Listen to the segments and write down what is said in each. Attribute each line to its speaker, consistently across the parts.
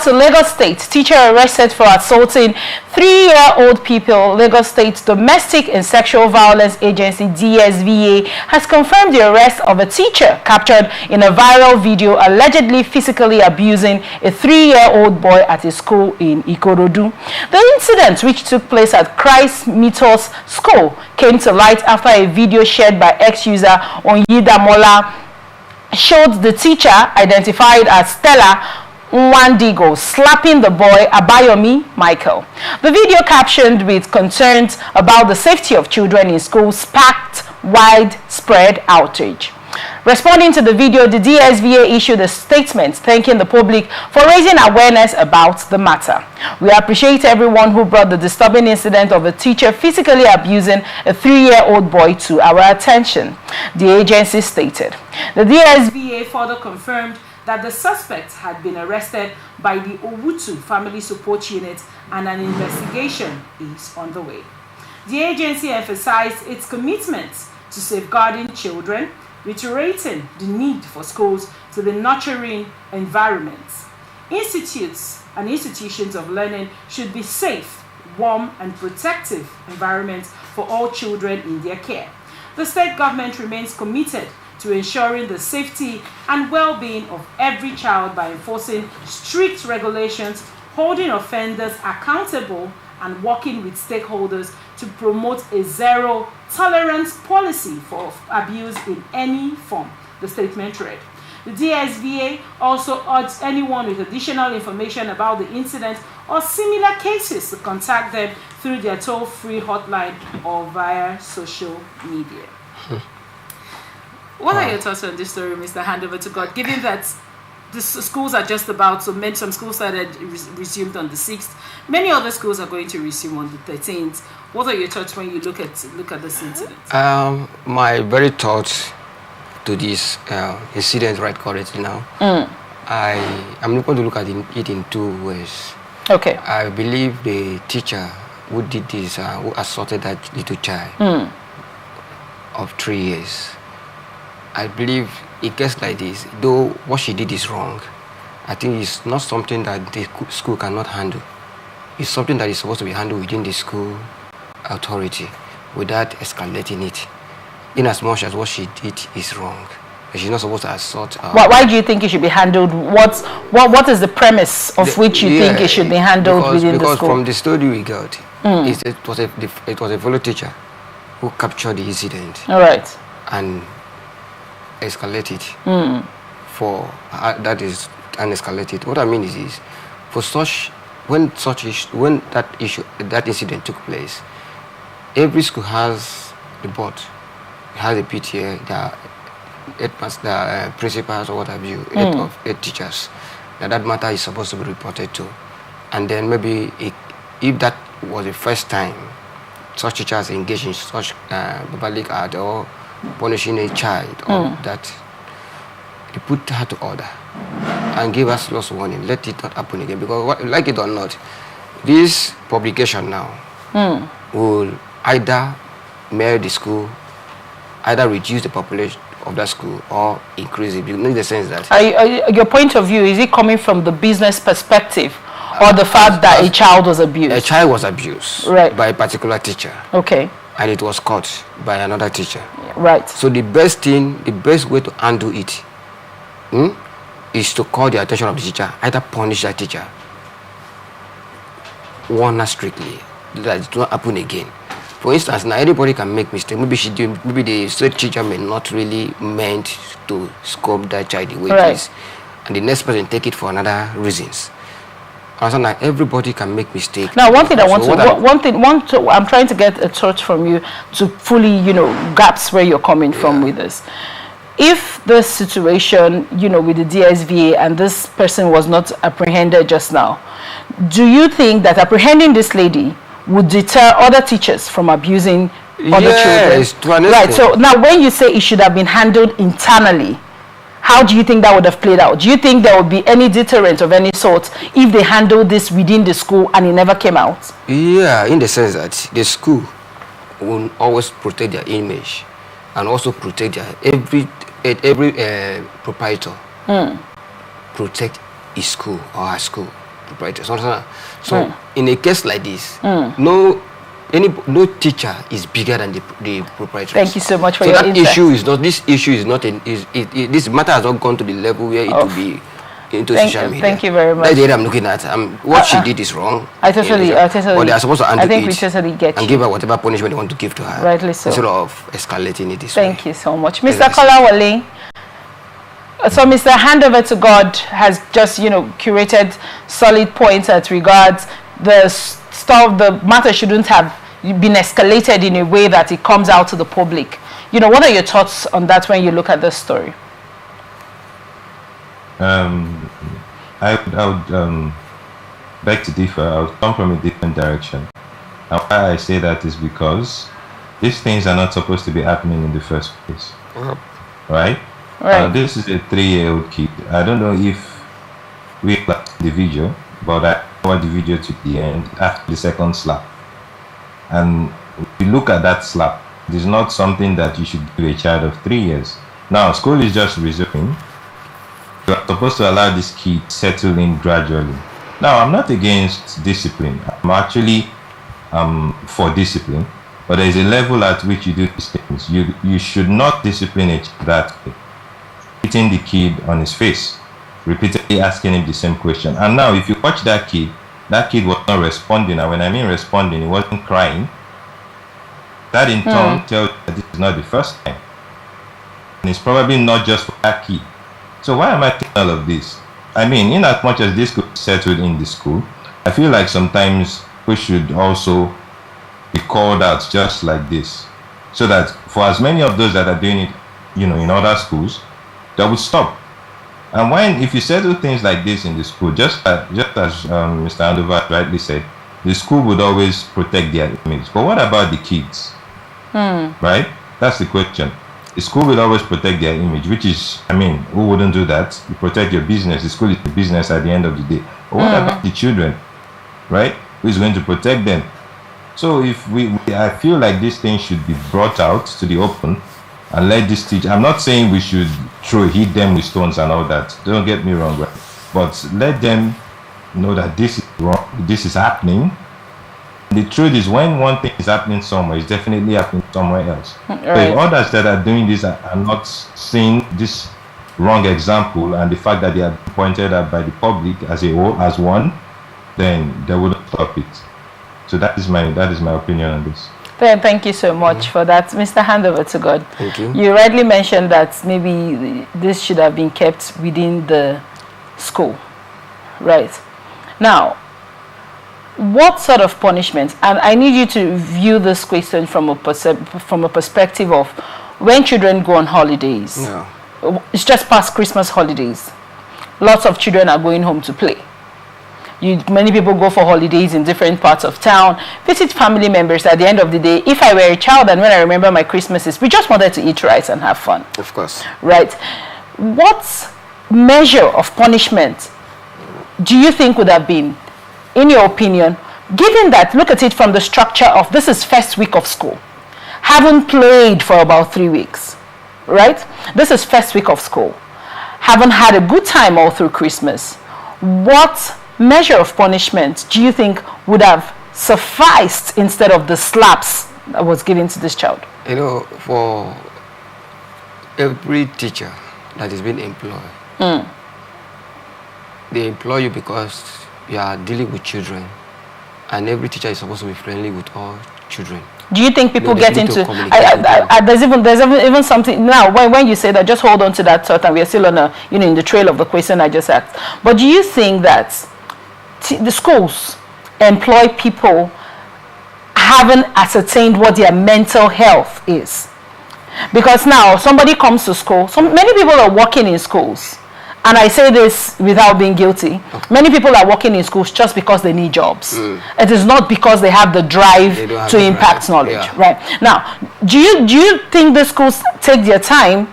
Speaker 1: to Lagos State. Teacher arrested for assaulting 3-year-old Pupil. Lagos State Domestic and Sexual Violence Agency DSVA has confirmed the arrest of a teacher captured in a viral video allegedly physically abusing a 3-year-old boy at a school in Ikorodu. The incident, which took place at Christ Mythos School, came to light after a video shared by ex-user Onyidamola showed the teacher, identified as Stella Nwandigo, slapping the boy Abayomi Michael. The video, captioned with concerns about the safety of children in schools, sparked widespread outrage. Responding to the video, the DSVA issued a statement thanking the public for raising awareness about the matter. We appreciate everyone who brought the disturbing incident of a teacher physically abusing a 3-year-old boy to our attention, the agency stated. The DSVA further confirmed that the suspect had been arrested by the Owutu Family Support Unit and an investigation is on the way. The agency emphasized its commitment to safeguarding children, reiterating the need for schools to be nurturing environments. Institutes and institutions of learning should be safe, warm, and protective environments for all children in their care. The state government remains committed to ensuring the safety and well-being of every child by enforcing strict regulations, holding offenders accountable, and working with stakeholders to promote a zero-tolerance policy for abuse in any form, the statement read. The DSVA also urged anyone with additional information about the incident or similar cases to contact them through their toll-free hotline or via social media. What are your thoughts on this story, Mr. Handover to God, given that the schools are just about to mend, some schools started resumed on the 6th. Many other schools are going to resume on the 13th. What are your thoughts when you look at this incident?
Speaker 2: My very thoughts to this incident right currently now. I'm going to look at it in two ways.
Speaker 1: Okay.
Speaker 2: I believe the teacher who did this, who assaulted that little child of 3 years, I believe it gets like this. Though what she did is wrong, I think it's not something that the school cannot handle. It's something that is supposed to be handled within the school authority without escalating it. In as much as what she did is wrong, she's not supposed to assault.
Speaker 1: Why do you think it should be handled? What is the premise of which you think it should be handled within the school?
Speaker 2: Because from the story we got, it was a fellow teacher who captured the incident.
Speaker 1: All right.
Speaker 2: And escalated for that is unescalated. What I mean is for such when that incident took place, every school has the board, has a PTA, the principals or what have you, 8 teachers. That matter is supposed to be reported to, and then maybe if that was the first time such teachers engaged in such public act or punishing a child or that, they put her to order and give us loss warning. Let it not happen again, because like it or not, this publication now will either make the school, either reduce the population of that school or increase it, in the sense that
Speaker 1: your point of view, is it coming from the business perspective or the fact that a child was abused?
Speaker 2: A child was abused by a particular teacher.
Speaker 1: Okay.
Speaker 2: And it was caught by another teacher.
Speaker 1: Right.
Speaker 2: So the best way to handle it is to call the attention of the teacher, either punish that teacher, warn her strictly, that it will not happen again. For instance, now anybody can make mistake. Maybe the state teacher may not really meant to scope that child the way it is, and the next person take it for another reasons. Also, now everybody can make mistakes.
Speaker 1: Now, one thing I'm trying to get a thought from you to fully, grasp where you're coming from with this. If the situation, with the DSVA and this person was not apprehended just now, do you think that apprehending this lady would deter other teachers from abusing other children? Right. So now, when you say it should have been handled internally, how do you think that would have played out? Do you think there would be any deterrent of any sort if they handled this within the school and it never came out?
Speaker 2: Yeah, in the sense that the school will always protect their image and also protect their every proprietor protect his school or her school. proprietors. So in a case like this, no teacher is bigger than the proprietors.
Speaker 1: Thank you so much for
Speaker 2: so
Speaker 1: your
Speaker 2: that
Speaker 1: insight.
Speaker 2: This issue is not this matter has not gone to the level where it will be into social media.
Speaker 1: Thank you very much.
Speaker 2: That's the area I'm looking at. What she did is wrong.
Speaker 1: I totally.
Speaker 2: But they are supposed to handle
Speaker 1: I think we totally get
Speaker 2: and give her whatever punishment they want to give to her.
Speaker 1: Rightly so.
Speaker 2: Instead of escalating it this way.
Speaker 1: Thank you so much, Mr. Kolawole. So Mr. Handover to God has just, curated solid points as regards the stuff. The matter shouldn't have been escalated in a way that it comes out to the public. What are your thoughts on that when you look at this story?
Speaker 3: I would beg to differ. I would come from a different direction. And why I say that is because these things are not supposed to be happening in the first place. Right? This is a 3-year-old kid. I don't know if we watched the video, but I watched the video to the end after the second slap. And if you look at that slap, it is not something that you should give a child of 3 years. Now, school is just resuming. You are supposed to allow this kid to settle in gradually. Now, I'm not against discipline. I'm actually for discipline. But there is a level at which you do these things. You should not discipline a child that way. Hitting the kid on his face, repeatedly asking him the same question. And now, if you watch that kid was not responding. And when I mean responding, he wasn't crying. That in turn tells you that this is not the first time. And it's probably not just for that kid. So why am I saying all of this? I mean, in as much as this could be settled in the school, I feel like sometimes we should also be called out just like this. So that for as many of those that are doing it, in other schools, that would stop. And if you settle things like this in the school, just as Mr. Andover rightly said, the school would always protect their image. But what about the kids? Right? That's the question. The school will always protect their image, which is, who wouldn't do that? You protect your business. The school is the business at the end of the day. But what about the children? Right? Who is going to protect them? So I feel like this thing should be brought out to the open and let this teach. I'm not saying we should hit them with stones and all that. Don't get me wrong, but let them know that this is wrong. This is happening. The truth is, when one thing is happening somewhere, it's definitely happening somewhere else. Right. So if others that are doing this are not seeing this wrong example and the fact that they are pointed out by the public as a whole, as one, then they wouldn't stop it. So that is my opinion on this.
Speaker 1: Thank you so much for that. Mr. Handover to God.
Speaker 2: Thank you.
Speaker 1: You rightly mentioned that maybe this should have been kept within the school. Right. Now, what sort of punishment? And I need you to view this question from a perspective of when children go on holidays.
Speaker 2: Yeah.
Speaker 1: It's just past Christmas holidays. Lots of children are going home to play. Many people go for holidays in different parts of town, visit family members. At the end of the day, if I were a child and when I remember my Christmases, we just wanted to eat rice and have fun.
Speaker 2: Of course.
Speaker 1: Right. What measure of punishment do you think would have been, in your opinion, given that, look at it from the structure of this is first week of school, haven't played for about 3 weeks, right? This is first week of school, haven't had a good time all through Christmas. What measure of punishment do you think would have sufficed instead of the slaps that was given to this child?
Speaker 2: For every teacher that is being employed, they employ you because you are dealing with children, and every teacher is supposed to be friendly with all children.
Speaker 1: Do you think people get into there's even something now when you say that, just hold on to that thought, and we are still on in the trail of the question I just asked. But do you think that the schools employ people haven't ascertained what their mental health is? Because now somebody comes to school, many people are working in schools, and I say this without being guilty. Many people are working in schools just because they need jobs. It is not because they have the drive to impact knowledge. Yeah. Right. Now, do you think the schools take their time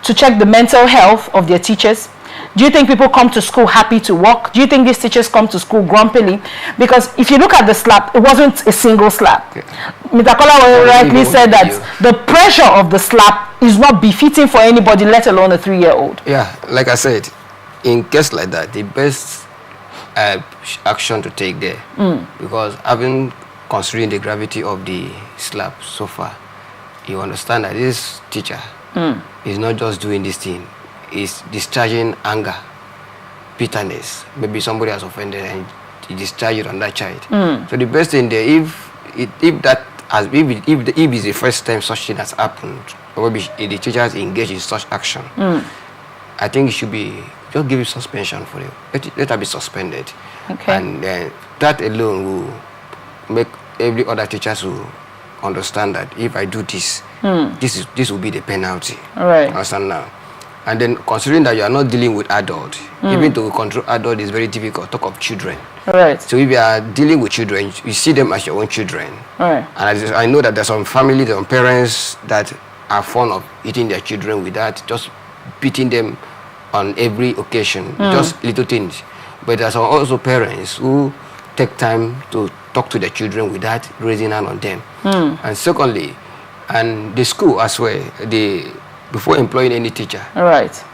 Speaker 1: to check the mental health of their teachers? Do you think people come to school happy to work? Do you think these teachers come to school grumpily? Because if you look at the slap, it wasn't a single slap. Mr. Kola rightly said that the pressure of the slap is not befitting for anybody, let alone a 3-year-old.
Speaker 2: Yeah, like I said, in case like that, the best action to take there. Because having considering the gravity of the slap so far, you understand that this teacher is not just doing this thing, he's discharging anger, bitterness. Maybe somebody has offended and he discharged it on that child. So the best thing there, if it's the first time such thing has happened, or maybe the teacher has engaged in such action, I think it should be just give it suspension for it. Let her be suspended.
Speaker 1: Okay.
Speaker 2: And that alone will make every other teacher to understand that if I do this, this will be the penalty.
Speaker 1: All right.
Speaker 2: Understand now? And then considering that you are not dealing with adults, even to control adult is very difficult. Talk of children.
Speaker 1: All right.
Speaker 2: So if you are dealing with children, you see them as your own children.
Speaker 1: All right.
Speaker 2: And I know that there's some families, some parents that are fond of hitting their children with that, just beating them on every occasion, just little things. But there's also parents who take time to talk to their children without raising hand on them. And secondly, and the school as well, before employing any teacher,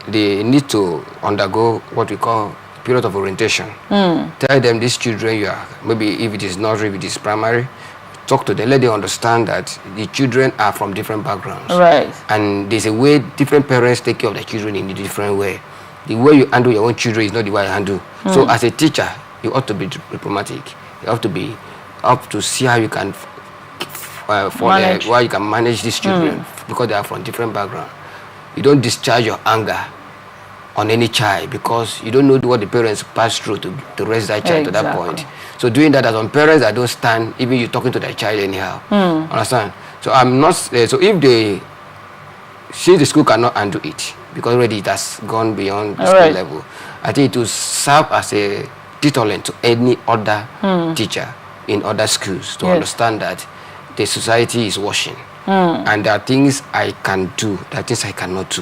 Speaker 2: they need to undergo what we call period of orientation. Tell them these children, you are, maybe if it is nursery, if it is primary, talk to them, let them understand that the children are from different backgrounds.
Speaker 1: Right.
Speaker 2: And there's a way different parents take care of their children in a different way. The way you handle your own children is not the way I handle. So as a teacher, you ought to be diplomatic. You have to be up to see how you can why you can manage these children because they are from different backgrounds. You don't discharge your anger on any child because you don't know what the parents pass through to raise that child to that point. So doing that, as some parents that don't stand, even you talking to that child anyhow. Understand? So I'm not. So if they see the school cannot handle it because already it has gone beyond the school level, I think it will serve as a deterrent to any other teacher in other schools to understand that the society is watching. And there are things I can do, there are things I cannot do.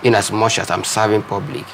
Speaker 2: In as much as I'm serving public.